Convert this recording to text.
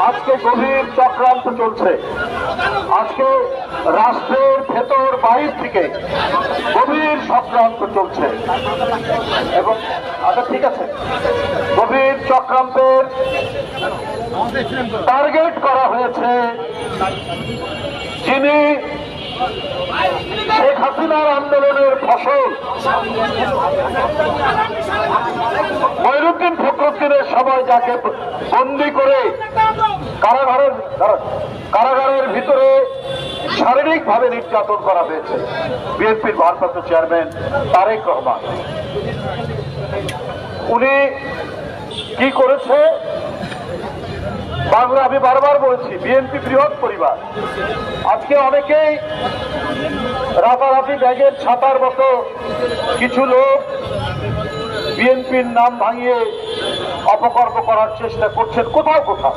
আজকে গভীর চক্রান্ত চলছে। আজকে রাষ্ট্রের ভেতর বাইর থেকে গভীর চক্রান্ত চলছে এবং আচ্ছা ঠিক আছে, গভীর চক্রান্তের টার্গেট করা হয়েছে যিনি শেখ হাসিনার আন্দোলনের ফসল মঈনুদ্দিন ফখরুদ্দিনের সময় যাকে বন্দী করে কারাগারের ভিতরে শারীরিকভাবে নির্যাতন করা হয়েছে বিএনপির ভারপ্রাপ্ত চেয়ারম্যান তারেক রহমান। উনি কি করেছে বাংলা, আমি বারবার বলেছি বিএনপি বৃহৎ পরিবার। আজকে অনেকেই রাতারাতি ব্যাগের ছাতার মতো কিছু লোক বিএনপির নাম ভাঙিয়ে অপকর্ম করার চেষ্টা করছেন কোথাও কোথাও।